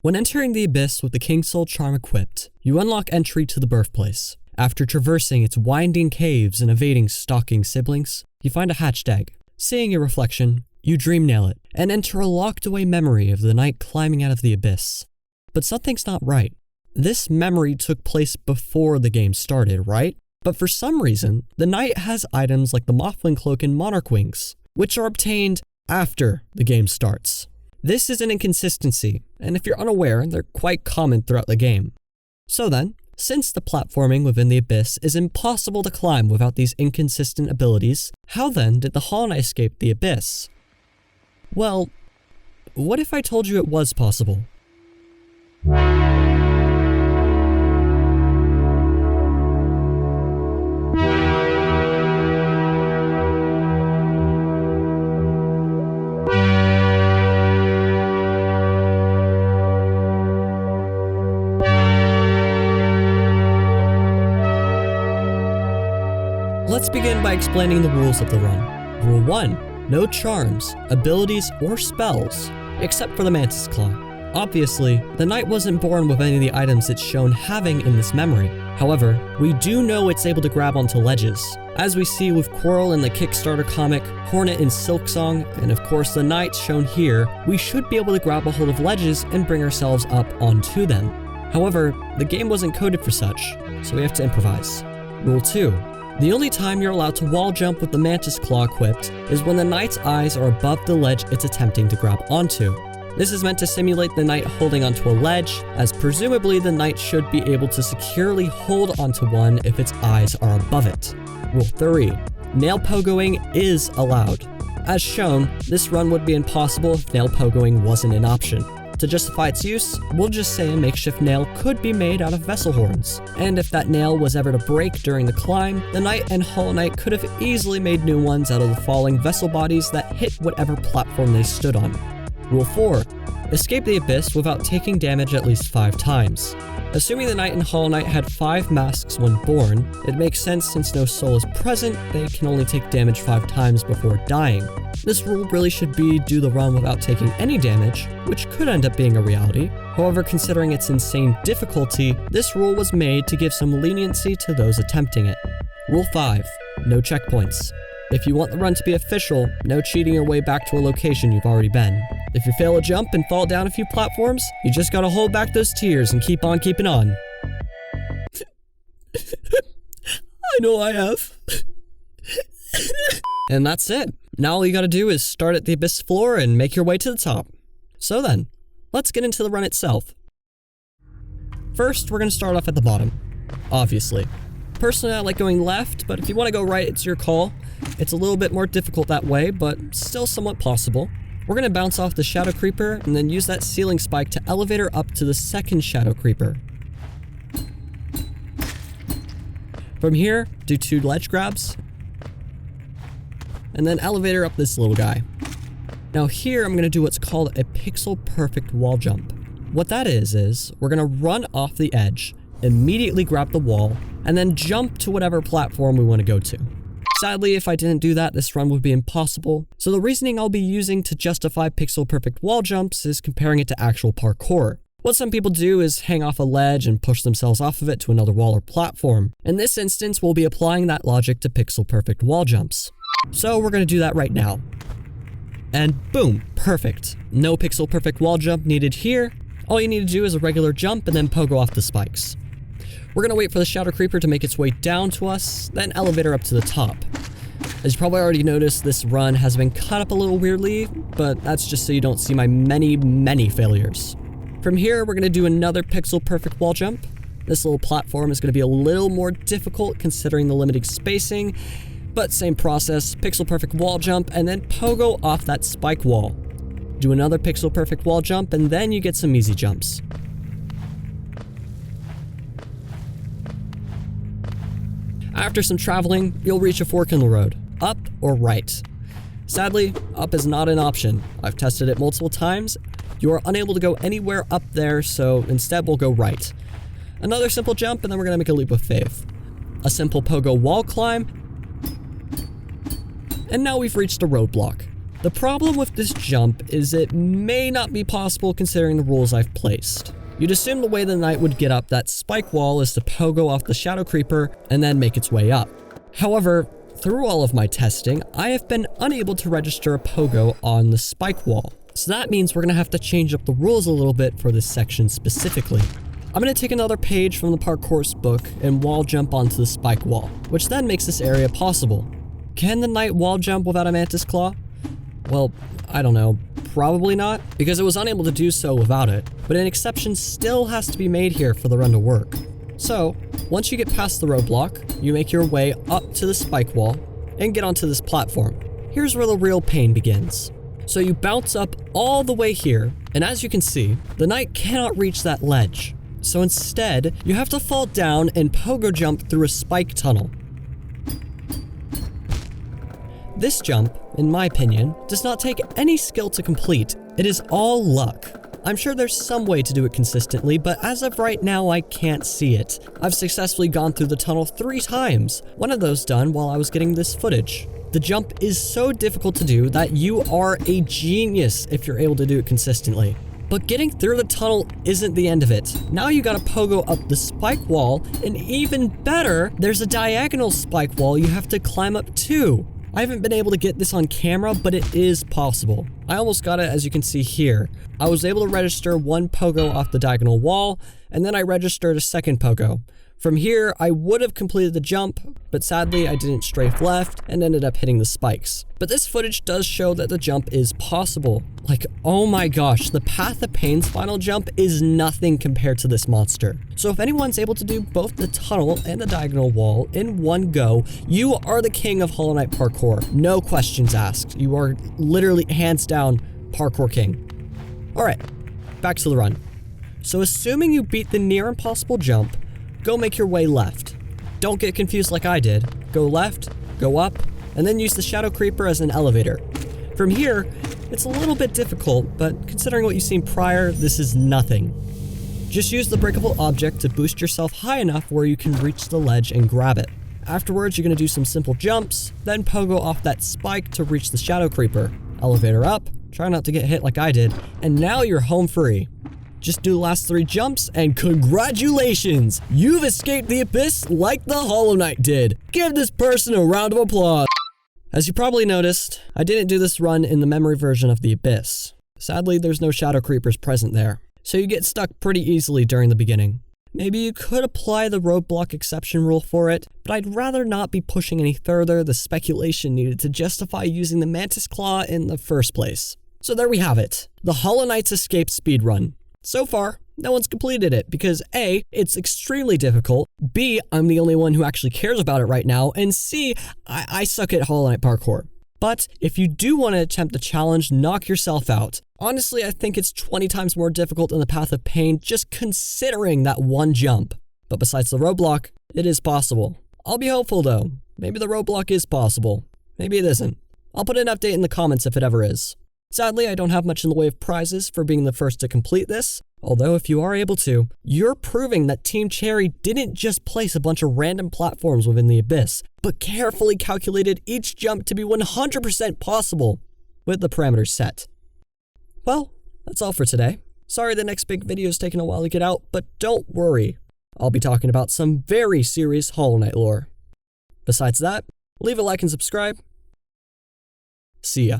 When entering the Abyss with the King Soul Charm equipped, you unlock entry to the birthplace. After traversing its winding caves and evading stalking siblings, you find a hatched egg. Seeing your reflection, you dream nail it, and enter a locked away memory of the knight climbing out of the abyss. But something's not right. This memory took place before the game started, right? But for some reason, the knight has items like the Mothwing Cloak and Monarch Wings, which are obtained after the game starts. This is an inconsistency, and if you're unaware, they're quite common throughout the game. So then, since the platforming within the Abyss is impossible to climb without these inconsistent abilities, how then did the Hollow Knight escape the Abyss? Well, what if I told you it was possible? Let's begin by explaining the rules of the run. Rule 1. No charms, abilities, or spells, except for the Mantis Claw. Obviously, the knight wasn't born with any of the items it's shown having in this memory. However, we do know it's able to grab onto ledges, as we see with Quirrell in the Kickstarter comic, Hornet in Silksong, and of course the knight shown here. We should be able to grab a hold of ledges and bring ourselves up onto them. However, the game wasn't coded for such, so we have to improvise. Rule 2. The only time you're allowed to wall jump with the Mantis Claw equipped is when the knight's eyes are above the ledge it's attempting to grab onto. This is meant to simulate the knight holding onto a ledge, as presumably the knight should be able to securely hold onto one if its eyes are above it. Rule 3. Nail pogoing is allowed. As shown, this run would be impossible if nail pogoing wasn't an option. To justify its use, we'll just say a makeshift nail could be made out of vessel horns, and if that nail was ever to break during the climb, the knight and Hollow Knight could have easily made new ones out of the falling vessel bodies that hit whatever platform they stood on. Rule 4. Escape the Abyss without taking damage at least 5 times. Assuming the knight and Hollow Knight had 5 masks when born, it makes sense since no soul is present, they can only take damage 5 times before dying. This rule really should be do the run without taking any damage, which could end up being a reality. However, considering its insane difficulty, this rule was made to give some leniency to those attempting it. Rule 5. No checkpoints. If you want the run to be official, no cheating your way back to a location you've already been. If you fail a jump and fall down a few platforms, you just gotta hold back those tears and keep on keeping on. I know I have. And that's it. Now all you gotta do is start at the Abyss floor and make your way to the top. So then, let's get into the run itself. First, we're gonna start off at the bottom, obviously. Personally, I like going left, but if you wanna go right, it's your call. It's a little bit more difficult that way, but still somewhat possible. We're gonna bounce off the Shadow Creeper and then use that ceiling spike to elevator up to the second Shadow Creeper. From here, do 2 ledge grabs, and then elevator up this little guy. Now here, I'm gonna do what's called a pixel perfect wall jump. What that is we're gonna run off the edge, immediately grab the wall, and then jump to whatever platform we wanna go to. Sadly, if I didn't do that, this run would be impossible, so the reasoning I'll be using to justify pixel-perfect wall jumps is comparing it to actual parkour. What some people do is hang off a ledge and push themselves off of it to another wall or platform. In this instance, we'll be applying that logic to pixel-perfect wall jumps. So we're going to do that right now. And boom, perfect. No pixel-perfect wall jump needed here. All you need to do is a regular jump and then pogo off the spikes. We're gonna wait for the Shadow Creeper to make its way down to us, then elevator up to the top. As you probably already noticed, this run has been cut up a little weirdly, but that's just so you don't see my many failures. From here, we're gonna do another pixel perfect wall jump. This little platform is gonna be a little more difficult considering the limiting spacing, but same process, pixel perfect wall jump, and then pogo off that spike wall. Do another pixel perfect wall jump, and then you get some easy jumps. After some traveling, you'll reach a fork in the road, up or right. Sadly, up is not an option. I've tested it multiple times. You are unable to go anywhere up there, so instead we'll go right. Another simple jump, and then we're gonna make a leap of faith. A simple pogo wall climb, and now we've reached a roadblock. The problem with this jump is it may not be possible considering the rules I've placed. You'd assume the way the knight would get up that spike wall is to pogo off the shadow creeper and then make its way up. However, through all of my testing, I have been unable to register a pogo on the spike wall. So that means we're gonna have to change up the rules a little bit for this section specifically. I'm gonna take another page from the parkour's book and wall jump onto the spike wall, which then makes this area possible. Can the knight wall jump without a mantis claw? Well, I don't know, probably not, because it was unable to do so without it, but an exception still has to be made here for the run to work. So, once you get past the roadblock, you make your way up to the spike wall and get onto this platform. Here's where the real pain begins. So you bounce up all the way here, and as you can see, the knight cannot reach that ledge. So instead, you have to fall down and pogo jump through a spike tunnel. This jump, in my opinion, does not take any skill to complete. It is all luck. I'm sure there's some way to do it consistently, but as of right now, I can't see it. I've successfully gone through the tunnel 3 times, one of those done while I was getting this footage. The jump is so difficult to do that you are a genius if you're able to do it consistently. But getting through the tunnel isn't the end of it. Now you gotta pogo up the spike wall, and even better, there's a diagonal spike wall you have to climb up too. I haven't been able to get this on camera, but it is possible. I almost got it, as you can see here. I was able to register 1 pogo off the diagonal wall, and then I registered a second pogo. From here, I would have completed the jump, but sadly I didn't strafe left and ended up hitting the spikes. But this footage does show that the jump is possible. Like, oh my gosh, the Path of Pain's final jump is nothing compared to this monster. So if anyone's able to do both the tunnel and the diagonal wall in one go, you are the king of Hollow Knight parkour. No questions asked. You are literally hands down parkour king. Alright, back to the run. So assuming you beat the near impossible jump, go make your way left. Don't get confused like I did. Go left, go up, and then use the shadow creeper as an elevator. From here, it's a little bit difficult, but considering what you've seen prior, this is nothing. Just use the breakable object to boost yourself high enough where you can reach the ledge and grab it. Afterwards, you're gonna do some simple jumps, then pogo off that spike to reach the shadow creeper. Elevator up, try not to get hit like I did, and now you're home free. Just do the last 3 jumps, and congratulations! You've escaped the abyss like the Hollow Knight did. Give this person a round of applause. As you probably noticed, I didn't do this run in the memory version of the abyss. Sadly, there's no shadow creepers present there, so you get stuck pretty easily during the beginning. Maybe you could apply the roadblock exception rule for it, but I'd rather not be pushing any further the speculation needed to justify using the Mantis Claw in the first place. So there we have it, the Hollow Knight's Escape speedrun. So far, no one's completed it because A, it's extremely difficult, B, I'm the only one who actually cares about it right now, and C, I suck at Hollow Knight parkour. But if you do want to attempt the challenge, knock yourself out. Honestly, I think it's 20 times more difficult than the Path of Pain just considering that one jump. But besides the roadblock, it is possible. I'll be hopeful though. Maybe the roadblock is possible. Maybe it isn't. I'll put an update in the comments if it ever is. Sadly, I don't have much in the way of prizes for being the first to complete this, although if you are able to, you're proving that Team Cherry didn't just place a bunch of random platforms within the abyss, but carefully calculated each jump to be 100% possible, with the parameters set. Well, that's all for today. Sorry the next big video is taking a while to get out, but don't worry. I'll be talking about some very serious Hollow Knight lore. Besides that, leave a like and subscribe. See ya.